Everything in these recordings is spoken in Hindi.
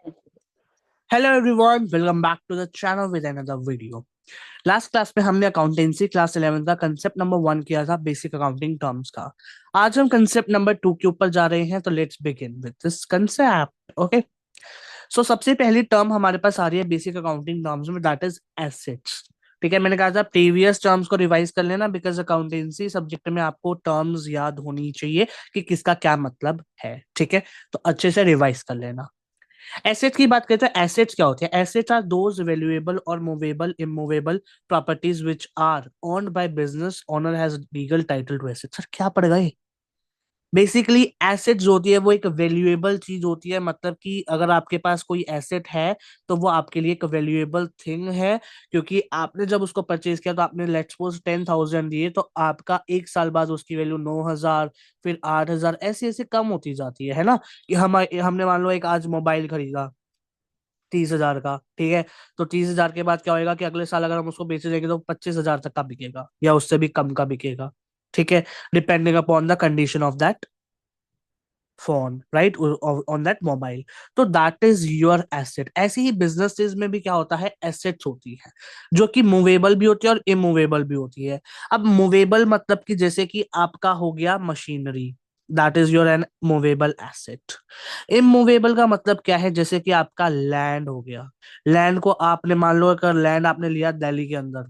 Hello everyone, welcome back to the channel with another video. Last class में हमने अकाउंटेंसी क्लास 11 का कंसेप्ट नंबर 1 किया था, बेसिक अकाउंटिंग टर्म्स का। आज हम कंसेप्ट नंबर 2 के ऊपर जा रहे हैं, तो let's begin with this concept. Okay, so सबसे पहली टर्म हमारे पास आ रही है बेसिक अकाउंटिंग टर्म्स में, दैट इज एसेट्स। ठीक है, मैंने कहा था प्रीवियस टर्म्स को रिवाइज कर लेना, बिकॉज अकाउंटेंसी सब्जेक्ट में आपको टर्म्स याद होनी चाहिए कि किसका क्या मतलब है। ठीक है, तो अच्छे से रिवाइज कर लेना। एसेट की बात करते हैं, एसेट्स क्या होते हैं? एसेट्स आर दोज वैल्यूएबल और movable immovable properties which are owned by business owner has legal title to asset. Sir क्या पड़ गए? बेसिकली एसेट जो होती है वो एक वैल्यूएबल चीज होती है, मतलब कि अगर आपके पास कोई एसेट है तो वो आपके लिए एक वैल्यूएबल थिंग है, क्योंकि आपने जब उसको परचेज किया तो आपने लेट्स सपोज 10,000 दिए, तो आपका एक साल बाद उसकी वैल्यू 9,000, फिर 8,000, ऐसे ऐसे कम होती जाती है ना। कि हमने मान लो एक आज मोबाइल खरीदा 30,000 का, ठीक है। तो 30,000 के बाद क्या होएगा कि अगले साल अगर हम उसको बेचे जाएंगे तो 25,000 तक का बिकेगा या उससे भी कम का बिकेगा। ठीक है, depending upon the condition of that phone, right, on that mobile. तो दैट इज योर एसेट। ऐसे ही बिजनेसेस में भी क्या होता है, एसेट्स होती है जो कि मूवेबल भी होती है और इमूवेबल भी होती है। अब मूवेबल मतलब कि जैसे कि आपका हो गया machinery, that is your an movable asset. Immovable का मतलब क्या है? जैसे कि आपका लैंड हो गया। लैंड को आपने मान लो, अगर लैंड आपने लिया दिल्ली के अंदर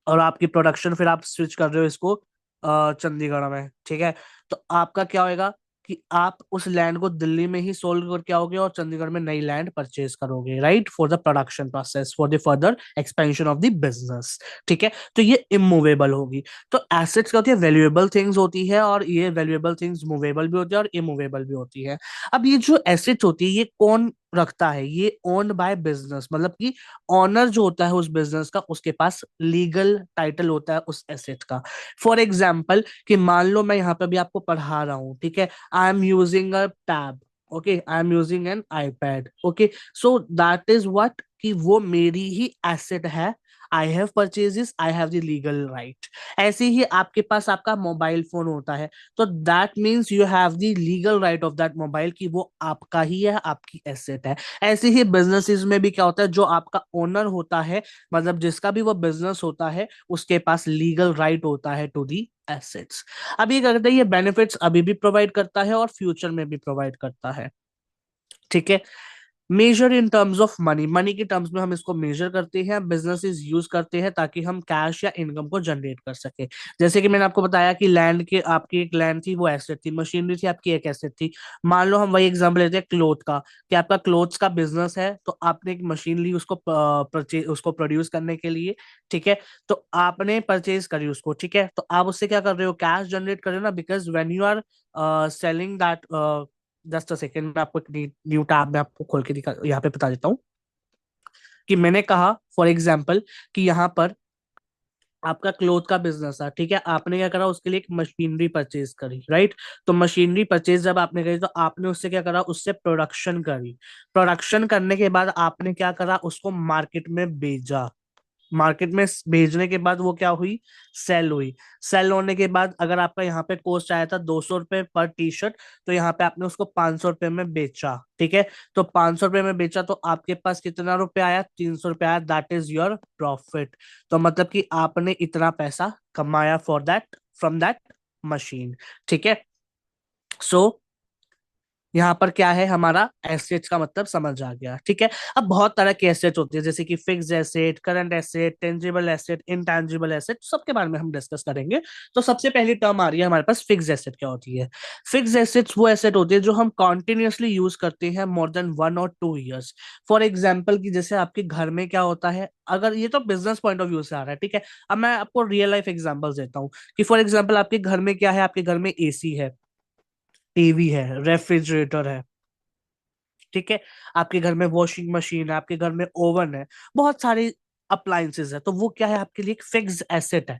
और आपकी प्रोडक्शन फिर आप स्विच कर रहे हो इसको चंडीगढ़ में, ठीक है। तो आपका क्या होएगा कि आप उस लैंड को दिल्ली में ही सोल्व करके आओगे और चंडीगढ़ में नई लैंड परचेज करोगे, right, for the production process, for the further expansion of the business. ठीक है, तो ये इमूवेबल होगी। तो एसेट्स क्या होती है? वैल्यूएबल थिंग्स होती है, और ये वैल्यूएबल थिंग्स मूवेबल भी होती है और इमूवेबल भी होती है। अब ये जो एसेट्स होती है ये कौन रखता है? ये ओन्ड बाय बिजनेस, मतलब कि ऑनर जो होता है उस बिजनेस का, उसके पास लीगल टाइटल होता है उस एसेट का। फॉर एग्जाम्पल कि मान लो मैं यहाँ पे भी आपको पढ़ा रहा हूँ, ठीक है, I am using a tab, okay, I am using N iPad, okay, so that is what, कि वो मेरी ही एसेट है। I have purchase this, I have the legal right. ऐसे ही आपके पास आपका मोबाइल फोन होता है, तो that means you have the legal right of that mobile, कि वो आपका ही है, आपकी एसेट है। ऐसे ही बिजनेसेस में भी क्या होता है, जो आपका ओनर होता है, मतलब जिसका भी वो बिजनेस होता है, उसके पास लीगल राइट होता है टू दी एसेट्स। अब ये करते हैं, ये बेनिफिट्स अभी भी प्रोवाइड करता है और फ्यूचर में भी प्रोवाइड करता है। ठीक है, measure in terms of money, money के टर्म्स में हम इसको मेजर करते हैं, बिजनेसेस यूज करते हैं ताकि हम कैश या इनकम को जनरेट कर सके। जैसे कि मैंने आपको बताया कि लैंड के, आपकी एक लैंड थी वो एसेट थी, मशीनरी थी आपकी एक एसेट थी। मान लो हम वही एग्जांपल लेते हैं क्लोथ का, कि आपका क्लोथ्स का बिजनेस है, तो आपने एक मशीन ली उसको परचेज, उसको प्रोड्यूस करने के लिए। ठीक है, तो आपने परचेज करी उसको, ठीक है, तो आप उससे क्या कर रहे हो? कैश जनरेट कर रहे हो ना, because when you are selling that, just a second, मैं आपको एक न्यू टैब में आपको खोल के दिखा, यहाँ पे बता देता हूँ कि मैंने कहा फॉर एग्जाम्पल कि यहाँ पर आपका क्लोथ का बिजनेस है, ठीक है, आपने क्या करा? उसके लिए एक मशीनरी परचेज करी, राइट। तो मशीनरी परचेज जब आपने करी, तो आपने उससे क्या करा? उससे प्रोडक्शन करी। प्रोडक्शन करने के बाद आपने क्या करा? उसको मार्केट में भेजा। मार्केट में भेजने के बाद वो क्या हुई? सेल हुई। सेल होने के बाद अगर आपका यहाँ पे कॉस्ट आया था 200 रुपए पर टी शर्ट, तो यहाँ पे आपने उसको 500 रुपए में बेचा, ठीक है। तो 500 रुपए में बेचा, तो आपके पास कितना रुपया आया? 300 रुपया आया, दैट इज योर प्रॉफिट। तो मतलब कि आपने इतना पैसा कमाया for that, from that machine. ठीक है, सो यहाँ पर क्या है, हमारा एसेट्स का मतलब समझ आ गया। ठीक है, अब बहुत तरह के एसेट्स होते हैं, जैसे कि fixed asset, current asset, tangible asset, intangible asset, सबके बारे में हम डिस्कस करेंगे। तो सबसे पहली टर्म आ रही है हमारे पास, फिक्स्ड एसेट क्या होती है? फिक्स्ड एसेट्स वो एसेट होती है जो हम कॉन्टिन्यूसली यूज करते हैं मोर देन 1 और 2 ईयर्स। फॉर एग्जाम्पल कि जैसे आपके घर में क्या होता है, अगर ये तो बिजनेस पॉइंट ऑफ व्यू से आ रहा है, ठीक है। अब मैं आपको रियल लाइफ एग्जांपल्स देता हूँ कि फॉर एग्जांपल आपके घर में क्या है, आपके घर में एसी है, टीवी है, रेफ्रिजरेटर है, ठीक है, आपके घर में वॉशिंग मशीन है, आपके घर में ओवन है, बहुत सारे अप्लायंसेस है, तो वो क्या है? आपके लिए एक फिक्स्ड एसेट है।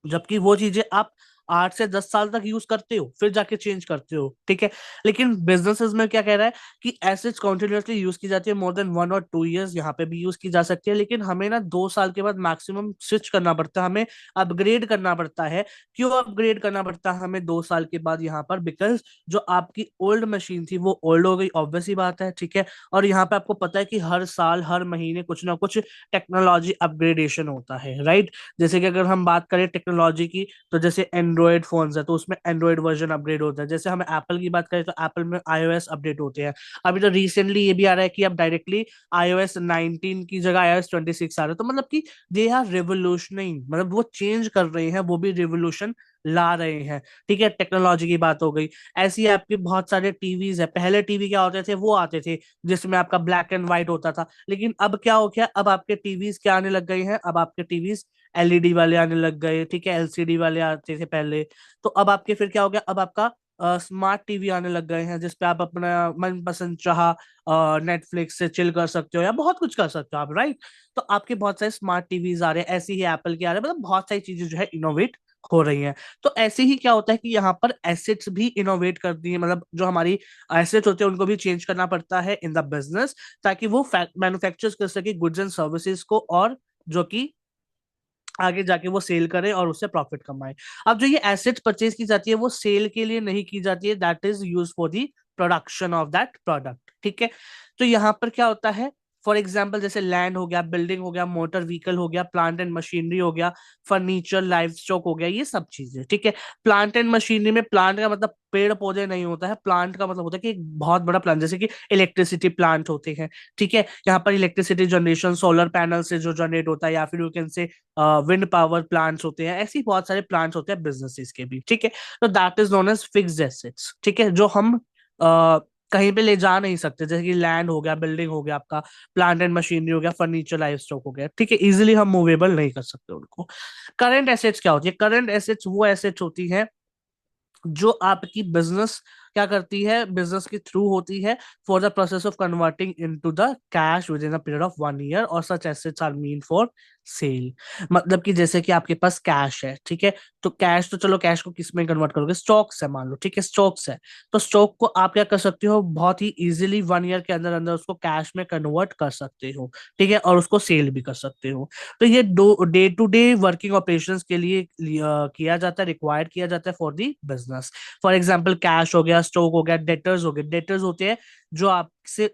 जबकि वो चीजें आप 8 से 10 साल तक यूज करते हो, फिर जाके चेंज करते हो, ठीक है। लेकिन बिजनेसेस में क्या कह रहा है कि एसेट्स कॉन्टिन्यूसली यूज की जाती है, मोर देन 1 और 2 ईयर्स यहाँ पे भी यूज की जा सकती है, लेकिन हमें ना 2 साल के बाद मैक्सिमम स्विच करना पड़ता है, हमें अपग्रेड करना पड़ता है। क्यों अपग्रेड करना पड़ता है हमें 2 साल के बाद यहाँ पर? बिकॉज जो आपकी ओल्ड मशीन थी वो ओल्ड हो गई, ऑब्वियस ही बात है, ठीक है। और यहाँ पे आपको पता है कि हर साल हर महीने कुछ ना कुछ टेक्नोलॉजी अपग्रेडेशन होता है, राइट। जैसे कि अगर हम बात करें टेक्नोलॉजी की, तो जैसे एंड्रॉयड फोन्स है तो उसमें एंड्रॉयड वर्जन अपग्रेड होता है। जैसे हम एप्पल की बात करें तो एप्पल में iOS अपडेट होते हैं। अभी तो रिसेंटली ये भी आ रहा है कि अब डायरेक्टली iOS 19 की जगह iOS 26 आ रहा है। तो मतलब कि दे आर रिवोल्यूशनिंग, मतलब वो चेंज कर रहे हैं, वो भी रिवोल्यूशन ला रहे हैं, ठीक है। टेक्नोलॉजी की बात हो गई। ऐसी आपके बहुत सारे टीवीज है। पहले टीवी क्या होते थे? वो आते थे जिसमें आपका ब्लैक एंड व्हाइट होता था, लेकिन अब क्या हो गया? अब आपके टीवीज क्या आने लग गए हैं? अब आपके टीवीज एलईडी वाले आने लग गए, ठीक है। एलसीडी वाले आते थे पहले। तो अब आपके फिर क्या हो गया? अब आपका स्मार्ट टीवी आने लग गए हैं जिसपे आप अपना मनपसंद चाह नेटफ्लिक्स से चिल कर सकते हो या बहुत कुछ कर सकते हो आप, राइट। तो आपके बहुत सारे स्मार्ट टीवीज आ रहे हैं, ऐसे ही एप्पल के आ रहे हैं, मतलब बहुत सारी चीजें जो है इनोवेट हो रही हैं। तो ऐसे ही क्या होता है कि यहाँ पर एसेट्स भी इनोवेट कर दी है, मतलब जो हमारी एसेट्स होते हैं उनको भी चेंज करना पड़ता है इन द बिजनेस, ताकि वो मैन्युफैक्चर कर सके गुड्स एंड सर्विसेज को, और जो कि आगे जाके वो सेल करे और उससे प्रॉफिट कमाए। अब जो ये एसेट्स परचेज की जाती है वो सेल के लिए नहीं की जाती है, that is use for the production of that product, ठीक है। तो यहाँ पर क्या होता है? फॉर एग्जाम्पल जैसे लैंड हो गया, बिल्डिंग हो गया, मोटर व्हीकल हो गया, प्लांट एंड मशीनरी हो गया, फर्नीचर, लाइव स्टॉक हो गया, ये सब चीजें, ठीक है। प्लांट एंड मशीनरी में प्लांट का मतलब पेड़ पौधे नहीं होता है, प्लांट का मतलब होता है कि एक बहुत बड़ा प्लांट, जैसे कि इलेक्ट्रिसिटी प्लांट होते हैं, ठीक है। यहाँ पर इलेक्ट्रिसिटी जनरेशन सोलर पैनल से जो जनरेट होता है, या फिर you can say wind power plants होते हैं, ऐसे ही बहुत सारे प्लांट्स होते हैं बिजनेसेस के भी, ठीक है। तो that is known as fixed assets, ठीक है, जो हम कहीं पे ले जा नहीं सकते, जैसे कि लैंड हो गया, बिल्डिंग हो गया आपका, प्लांट एंड मशीनरी हो गया, फर्नीचर, लाइफ स्टॉक हो गया, ठीक है। इजिली हम मूवेबल नहीं कर सकते उनको। करंट एसेट्स क्या होती है? करंट एसेट्स वो एसेट्स होती है जो आपकी बिजनेस क्या करती है, बिजनेस के थ्रू होती है, for the process of converting into the cash within a period of 1 year, और such assets are mean for sale. मतलब कि जैसे कि आपके पास कैश है, ठीक है। तो कैश, तो चलो कैश को किस में कन्वर्ट करोगे? स्टॉक्स है मान लो, ठीक है, स्टॉक्स है। तो स्टॉक को आप क्या कर सकते हो? बहुत ही इजीली 1 ईयर के अंदर अंदर उसको कैश में कन्वर्ट कर सकते हो, ठीक है, और उसको सेल भी कर सकते हो। तो ये दो day to day working operations के लिए किया जाता है, रिक्वायर्ड किया जाता है for the business. For example cash हो गया, स्टॉक हो गया, डेटर्स हो गए। डेटर्स होते हैं जो आपसे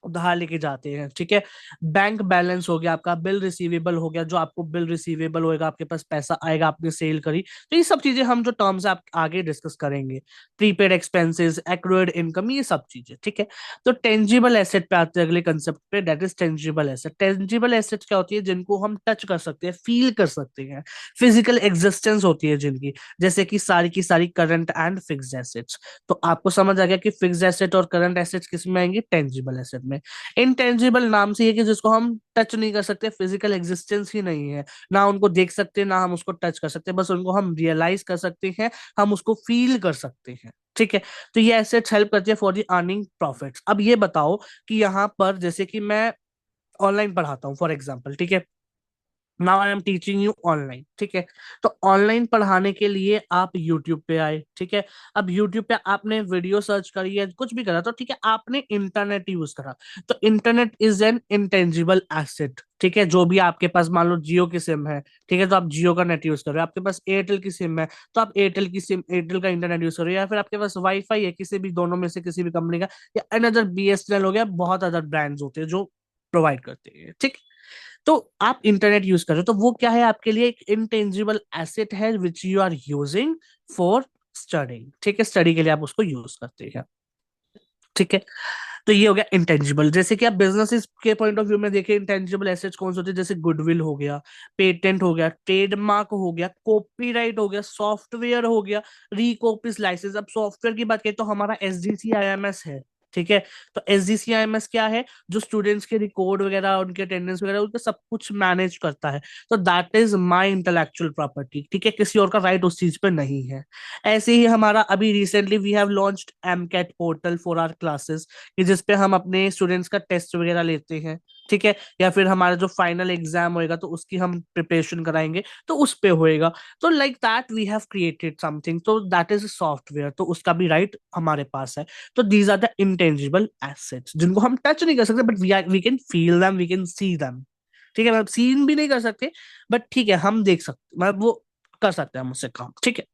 उधार लेके जाते हैं, ठीक है। बैंक बैलेंस हो गया आपका, बिल रिसीवेबल हो गया, जो आपको बिल रिसीवेबल होएगा, आपके पास पैसा आएगा, आपने सेल करी। तो ये सब चीजें हम जो टर्म्स आप आगे डिस्कस करेंगे। प्रीपेड एक्सपेंसेस, एक्रूड इनकम, ये सब चीजें, ठीक है। तो टेंजिबल एसेट पे आते हैं अगले कंसेप्ट पे, that is tangible asset. Tangible asset क्या होती है? जिनको हम टच कर सकते हैं, फील कर सकते हैं, फिजिकल एग्जिस्टेंस होती है जिनकी, जैसे कि सारी की सारी करंट एंड फिक्स्ड एसेट्स। तो आपको समझ आ गया कि फिक्स्ड एसेट और करंट एसेट्स किस में आएंगे? टेंजिबल एसेट में। इनटेंजिबल नाम से है कि जिसको हम टच नहीं कर सकते, फिजिकल एग्जिस्टेंस ही नहीं है, ना उनको देख सकते ना हम उसको टच कर सकते, बस उनको हम रियलाइज कर सकते हैं, हम उसको फील कर सकते हैं, ठीक है। तो ये एसेट्स हेल्प करती है फॉर द अर्निंग प्रॉफिट्स। अब ये बताओ कि यहाँ पर जैसे कि मैं ऑनलाइन पढ़ाता हूँ फॉर एग्जाम्पल, ठीक है। Now I am teaching you online, ठीक है। तो ऑनलाइन पढ़ाने के लिए आप यूट्यूब पे आए, ठीक है। अब यूट्यूब पे आपने वीडियो सर्च करी है, कुछ भी करा, तो ठीक है, आपने इंटरनेट यूज करा। तो internet is an intangible asset, ठीक है। जो भी आपके पास मान लो जियो की सिम है, ठीक है, तो आप जियो का नेट यूज कर रहे हो। आपके पास एयरटेल की सिम है, तो आप एयरटेल की सिम, एयरटेल का इंटरनेट यूज कर रहे हो। या फिर आपके पास वाईफाई है किसी भी दोनों में से किसी भी कंपनी का, या अनदर बीएसएनएल हो गया, बहुत अदर ब्रांड्स होते हैं जो प्रोवाइड करते हैं, ठीक। तो आप इंटरनेट यूज कर रहे हो, तो वो क्या है आपके लिए? एक इंटेंजिबल एसेट है which you are using for studying, ठीक है। स्टडी के लिए आप उसको यूज करते हैं, ठीक है। तो ये हो गया इंटेंजिबल। जैसे कि आप बिजनेस के पॉइंट ऑफ व्यू में देखें, इंटेंजिबल एसेट्स कौन से होते हैं? जैसे गुडविल हो गया, पेटेंट हो गया, ट्रेडमार्क हो गया, कॉपीराइट हो गया, सॉफ्टवेयर हो गया, रिकॉपीज लाइसेंस। अब सॉफ्टवेयर की बात करें तो हमारा SDCIMS है, ठीक है। तो SDCIMS क्या है? जो स्टूडेंट्स के रिकॉर्ड वगैरह, उनके अटेंडेंस वगैरह, उनका सब कुछ मैनेज करता है। तो that is my intellectual property, ठीक है, किसी और का राइट उस चीज पे नहीं है। ऐसे ही हमारा अभी recently we have launched MCAT portal for our classes, कि जिसपे हम अपने स्टूडेंट्स का टेस्ट वगैरह लेते हैं, ठीक है, या फिर हमारा जो फाइनल एग्जाम होएगा तो उसकी हम प्रिपरेशन कराएंगे तो उस पे होएगा। तो like that we have created something, तो दैट इज सॉफ्टवेयर, तो उसका भी राइट हमारे पास है। तो these are the intangible assets जिनको हम टच नहीं कर सकते, but we can feel them, we can see them. ठीक है, मतलब सीन भी नहीं कर सकते, बट ठीक है हम देख सकते, मतलब वो कर सकते हैं हम उससे काम। ठीक है,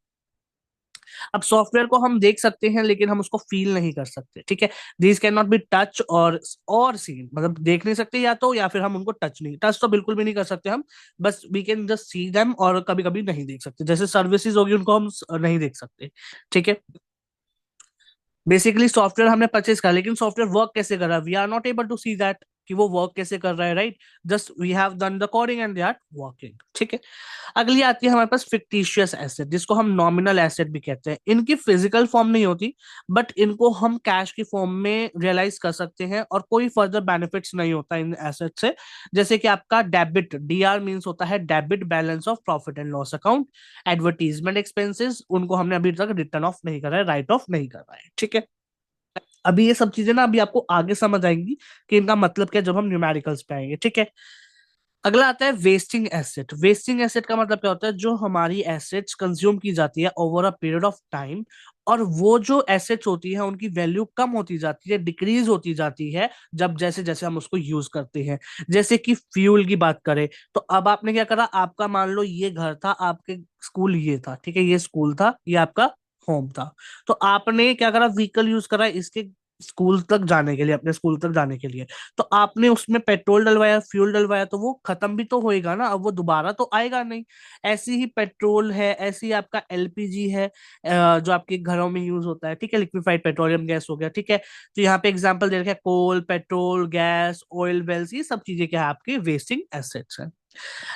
अब सॉफ्टवेयर को हम देख सकते हैं लेकिन हम उसको फील नहीं कर सकते। ठीक है, this can not be touch और सीन, मतलब देख नहीं सकते या तो, या फिर हम उनको टच नहीं, टच तो बिल्कुल भी नहीं कर सकते हम, बस we can just see them, और कभी कभी नहीं देख सकते, जैसे सर्विसेज होगी उनको हम नहीं देख सकते। ठीक है, बेसिकली सॉफ्टवेयर हमने परचेज करा, लेकिन सॉफ्टवेयर वर्क कैसे कर रहा है, we are not able to see that कि वो वर्क कैसे कर रहा है, right. Just we have done the coding and they are working. ठीक है, अगली आती है हमारे पास फिक्टिशियस एसेट, जिसको हम नॉमिनल एसेट भी कहते हैं। इनकी फिजिकल फॉर्म नहीं होती, बट इनको हम कैश की फॉर्म में रियलाइज कर सकते हैं, और कोई फर्दर बेनिफिट्स नहीं होता इन एसेट से। जैसे कि आपका डेबिट, डीआर मींस होता है debit balance of profit and loss account. Advertisement expenses, उनको हमने अभी तक रिटर्न ऑफ नहीं करा है, राइट ऑफ नहीं कर रहा है। ठीक है, अभी ये सब चीजें ना अभी आपको आगे समझ आएंगी कि इनका मतलब क्या है जब हम न्यूमेरिकल्स पे आएंगे। ठीक है, अगला आता है वेस्टिंग एसेट। वेस्टिंग एसेट का मतलब क्या होता है, जो हमारी एसेट्स कंज्यूम की जाती है over a period of time, और वो जो एसेट्स होती है उनकी वैल्यू कम होती जाती है, डिक्रीज होती जाती है, जब जैसे जैसे हम उसको यूज करते हैं। जैसे कि फ्यूल की बात करें, तो अब आपने क्या करा, आपका मान लो ये घर था, आपके स्कूल ये था, ठीक है, ये स्कूल था, ये आपका होम था। तो आपने क्या करा, व्हीकल यूज करा इसके स्कूल तक जाने के लिए, अपने स्कूल तक जाने के लिए। तो आपने उसमें पेट्रोल डलवाया, फ्यूल डलवाया, तो वो खत्म भी तो होएगा ना, अब वो दोबारा तो आएगा नहीं। ऐसी ही पेट्रोल है, ऐसी ही आपका एलपीजी है, जो आपके घरों में यूज होता है। ठीक है, लिक्विफाइड पेट्रोलियम गैस हो गया। ठीक है, तो यहाँ पे एग्जांपल दे रखा है, कोल, पेट्रोल, गैस, ऑयल वेल्स, ये सब चीजें क्या है, आपके वेस्टिंग एसेट्स हैं।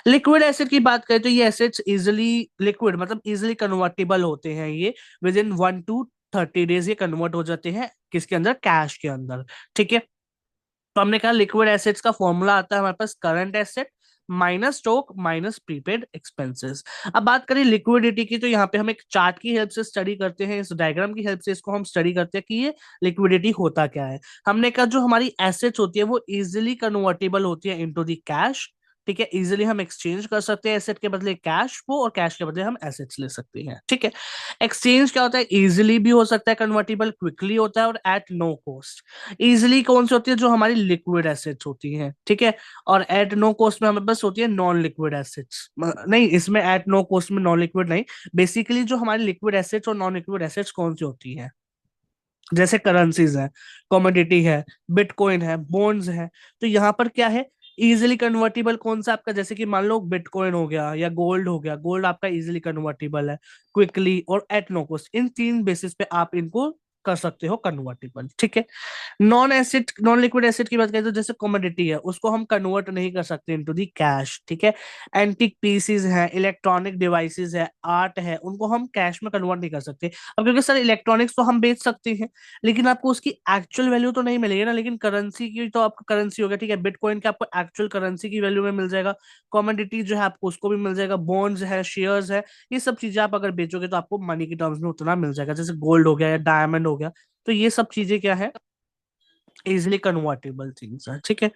लिक्विड एसिड की बात करें तो ये एसिड्स इजिली, लिक्विड मतलब इजिली कन्वर्टेबल होते हैं, ये विद इन 1 to 30 days ये कन्वर्ट हो जाते हैं किसके अंदर, कैश के अंदर। ठीक है, तो हमने कहा लिक्विड एसेट्स का फॉर्मूला आता है हमारे पास, current asset minus stock minus prepaid expenses. अब बात करें लिक्विडिटी की, तो यहाँ पे हम एक चार्ट की हेल्प से स्टडी करते हैं, इस डायग्राम की हेल्प से इसको हम स्टडी करते हैं कि ये लिक्विडिटी होता क्या है। हमने कहा जो हमारी एसेट्स होती है वो इजिली कन्वर्टेबल होती है इनटू द कैश। ठीक है, इजिली हम एक्सचेंज कर सकते हैं एसेट के बदले कैश को, और कैश के बदले हम एसेट्स ले सकते हैं। ठीक है, एक्सचेंज क्या होता है, इजिली भी हो सकता है कन्वर्टेबल, क्विकली होता है, और एट नो कॉस्ट। इजिली कौन सी होती है, जो हमारी लिक्विड एसेट्स होती हैं। ठीक है, और एट नो कॉस्ट में हमें बस होती है नॉन लिक्विड एसेट्स, नहीं इसमें एट नो कॉस्ट में नॉन लिक्विड नहीं। बेसिकली जो हमारी लिक्विड एसेट्स और नॉन लिक्विड एसेट्स कौन सी होती है, जैसे करेंसीज है, कमोडिटी है, बिटकॉइन है, बॉन्ड्स है। तो यहाँ पर क्या है, इजिली कन्वर्टेबल कौन सा आपका, जैसे कि मान लो बिटकॉइन हो गया या गोल्ड हो गया, गोल्ड आपका इजिली कन्वर्टेबल है, क्विकली और एट नो कॉस्ट, इन तीन बेसिस पे आप इनको कर सकते हो कन्वर्टेबल। ठीक है, non acid, non liquid acid की बात करें तो जैसे कमोडिटी है, उसको हम कन्वर्ट नहीं कर सकते इनटू दी कैश। ठीक है, एंटिक पीसीज है, इलेक्ट्रॉनिक डिवाइसेस है, आर्ट है, उनको हम कैश में कन्वर्ट नहीं कर सकते। अब क्योंकि सर इलेक्ट्रॉनिक्स तो हम बेच सकते हैं, लेकिन आपको उसकी एक्चुअल वैल्यू तो नहीं मिलेगी ना, लेकिन करेंसी की तो आपका करेंसी हो गया। ठीक है, बिटकॉइन का आपको एक्चुअल करेंसी की वैल्यू में मिल जाएगा, कमोडिटी जो है आपको उसको भी मिल जाएगा, बॉन्ड्स है, शेयर्स है, ये सब चीजें आप अगर बेचोगे तो आपको मनी की टर्म्स में उतना मिल जाएगा, जैसे गोल्ड हो गया या डायमंड हो गया। तो ये सब चीजें क्या है, इजिली कन्वर्टेबल थिंग्स है। ठीक है,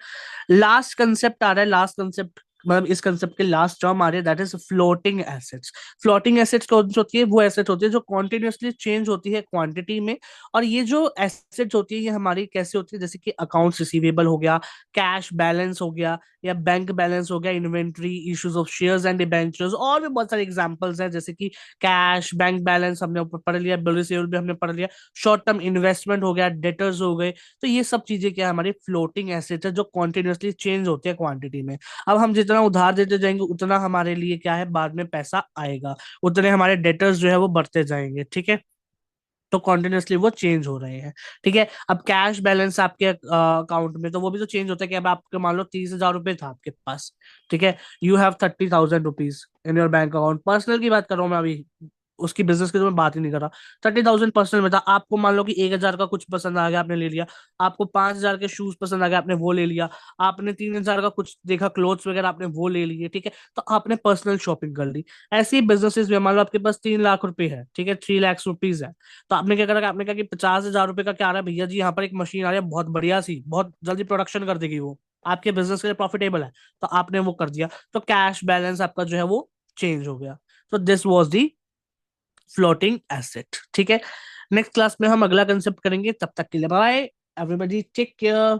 लास्ट कंसेप्ट आ रहा है, लास्ट कंसेप्ट मतलब इस कंसेप्ट के लास्ट टर्म आ रही है, that is floating assets. Floating assets कौन सी होती है, वो एसेट होती है जो कॉन्टिन्यूसली चेंज होती है क्वांटिटी में। और ये जो एसेट्स होती है ये हमारी कैसे होती है, जैसे कि अकाउंट्स रिसीवेबल हो गया, कैश बैलेंस हो गया, या बैंक बैलेंस हो गया, inventory, issues of shares and debentures, और भी बहुत सारे एग्जांपल्स हैं, जैसे कि कैश, बैंक बैलेंस हमने ऊपर पढ़ लिया, बिल रिसीवेबल भी हमने पढ़ लिया, शॉर्ट टर्म इन्वेस्टमेंट हो गया, डेटर्स हो गए। तो ये सब चीजें क्या है, हमारी फ्लोटिंग एसेट्स है जो कॉन्टिन्यूसली चेंज होते हैं क्वांटिटी में। अब हम जितना उधार देते जाएंगे उतना हमारे लिए क्या है, बाद में पैसा आएगा, उतने हमारे डेटर्स जो है वो बढ़ते जाएंगे। ठीक है, तो कॉन्टिन्यूसली वो चेंज हो रहे हैं। ठीक है, अब कैश बैलेंस आपके अकाउंट में, तो वो भी तो चेंज होता है कि अब आपके मान लो 30,000 रुपए था आपके पास। ठीक है, you have 30,000 rupees in your bank account, personal की बात कर रहा हूँ मैं अभी, उसकी बिजनेस की तो मैं बात ही नहीं कर रहा। 30,000 पर्सनल में था, आपको मान लो कि 1,000 का कुछ पसंद आ गया, आपने ले लिया। आपको 5,000 के शूज पसंद आ गए, आपने वो ले लिया। आपने 3,000 का कुछ देखा, क्लोथ्स वगैरह, आपने वो ले लिए। ठीक है, तो आपने पर्सनल शॉपिंग कर ली। ऐसे ही बिजनेसेस में मान लो आपके पास 3 लाख रुपए है, ठीक है, 3 लाख रुपीज है। तो आपने क्या करा, आपने कहा कि 50,000 रुपए का क्या आ रहा है भैया जी, यहाँ पर एक मशीन आ रही है बहुत बढ़िया सी, बहुत जल्दी प्रोडक्शन कर देगी वो। आपके बिजनेस के लिए प्रॉफिटेबल है, तो आपने वो कर दिया, तो कैश बैलेंस आपका जो है वो चेंज हो गया। तो this was the floating asset. ठीक है, नेक्स्ट क्लास में हम अगला कंसेप्ट करेंगे, तब तक के लिए बाय एवरीबॉडी, टेक केयर।